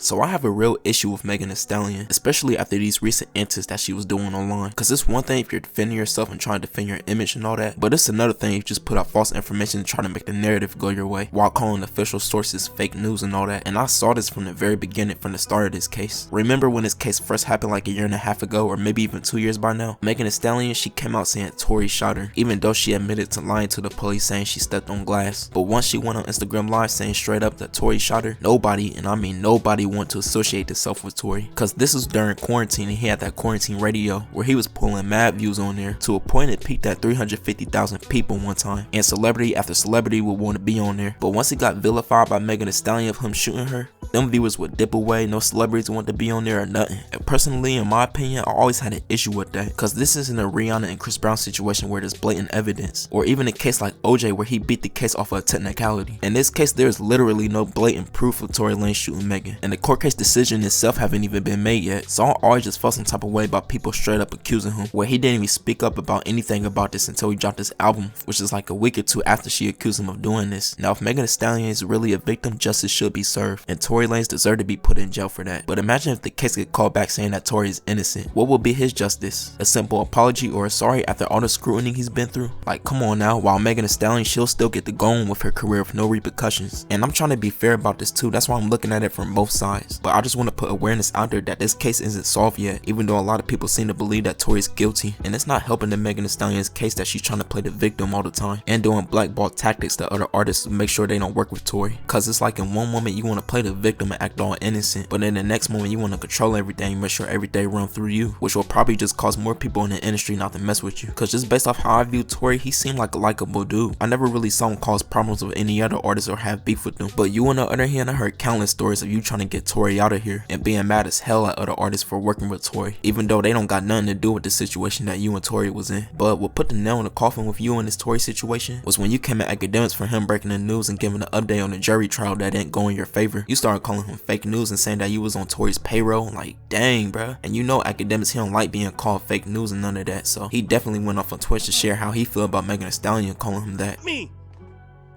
So I have a real issue with Megan Thee Stallion, especially after these recent antics that she was doing online. Cause it's one thing if you're defending yourself and trying to defend your image and all that, but it's another thing if you just put out false information to try to make the narrative go your way, while calling official sources fake news and all that. And I saw this from the very beginning, from the start of this case. Remember when this case first happened like a year and a half ago, or maybe even 2 years by now? Megan Thee Stallion, she came out saying Tory shot her, even though she admitted to lying to the police saying she stepped on glass. But once she went on Instagram Live saying straight up that Tory shot her, nobody, and I mean nobody, wanted to associate themselves with Tory. Cause this was during quarantine and he had that quarantine radio where he was pulling mad views on there, to a point it peaked at 350,000 people one time, and celebrity after celebrity would want to be on there. But once it got vilified by Megan Thee Stallion of him shooting her, them viewers would dip away, no celebrities wanted to be on there or nothing. And personally, in my opinion, I always had an issue with that, cause this isn't a Rihanna and Chris Brown situation where there's blatant evidence, or even a case like OJ where he beat the case off of a technicality. In this case, there's literally no blatant proof of Tory Lanez shooting Megan, and the court case decision itself haven't even been made yet. So I always just felt some type of way about people straight up accusing him, where he didn't even speak up about anything about this until he dropped this album, which is like a week or two after she accused him of doing this. Now if Megan Thee Stallion is really a victim, justice should be served, and Tory Lanez deserved to be put in jail for that. But imagine if the case get called back saying that Tory is innocent. What will be his justice? A simple apology or a sorry after all the scrutiny he's been through? Like, come on now. While Megan Thee Stallion, she'll still get to go on with her career with no repercussions. And I'm trying to be fair about this too, that's why I'm looking at it from both sides. But I just want to put awareness out there that this case isn't solved yet, even though a lot of people seem to believe that Tory's guilty. And it's not helping the Megan Thee Stallion's case that she's trying to play the victim all the time and doing blackball tactics to other artists to make sure they don't work with Tory. Cause it's like in one moment you want to play the victim and act all innocent, but in the next moment you want to control everything and make sure everything run through you, which will probably just cause more people in the industry not to mess with you. Cause just based off how I view Tory, he seemed like a likable dude. I never really saw him cause problems with any other artists or have beef with them. But you on the other hand, I heard countless stories of you trying to get Tory out of here and being mad as hell at other artists for working with Tory, even though they don't got nothing to do with the situation that you and Tory was in. But what put the nail in the coffin with you in this Tory situation was when you came at Akademkis for him breaking the news and giving an update on the jury trial that didn't go in your favor. You started calling him fake news and saying that you was on Tory's payroll. Like, dang, bruh. And you know Akademkis, he don't like being called fake news and none of that, so he definitely went off on Twitch to share how he feel about Megan Thee Stallion calling him that. Me,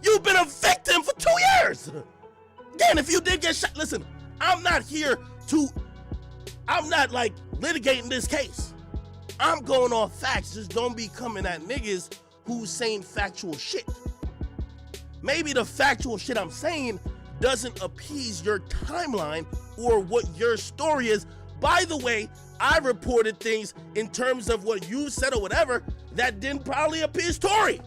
you've been a victim for 2 years. Again, if you did get shot, listen, I'm not like litigating this case. I'm going off facts. Just don't be coming at niggas who's saying factual shit. Maybe the factual shit I'm saying doesn't appease your timeline or what your story is. By the way, I reported things in terms of what you said or whatever that didn't probably appease Tory.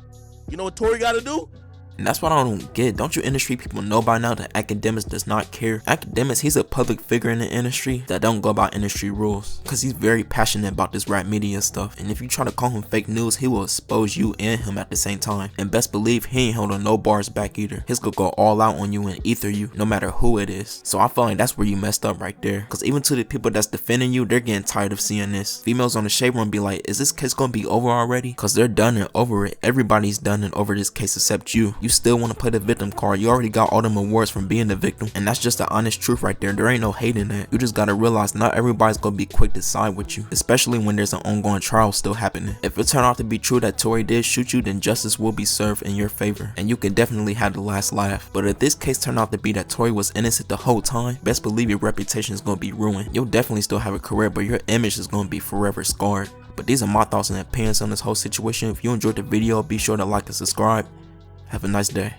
You know what Tory got to do? And that's what I don't get. Don't you industry people know by now that Akademkis does not care? Akademkis, he's a public figure in the industry that don't go by industry rules, cause he's very passionate about this rap media stuff. And if you try to call him fake news, he will expose you and him at the same time. And best believe he ain't holding no bars back either. He's gonna go all out on you and ether you, no matter who it is. So I feel like that's where you messed up right there. Cause even to the people that's defending you, they're getting tired of seeing this. Females on the Shade Room be like, is this case gonna be over already? Cause they're done and over it. Everybody's done and over this case except you. You still want to play the victim card. You already got all them awards from being the victim, and that's just the honest truth right there. There ain't no hate in that. You just gotta realize not everybody's gonna be quick to side with you, especially when there's an ongoing trial still happening. If it turned out to be true that Tory did shoot you, then justice will be served in your favor, and you can definitely have the last laugh. But if this case turned out to be that Tory was innocent the whole time, best believe your reputation is gonna be ruined. You'll definitely still have a career, but your image is gonna be forever scarred. But these are my thoughts and opinions on this whole situation. If you enjoyed the video, be sure to like and subscribe. Have a nice day.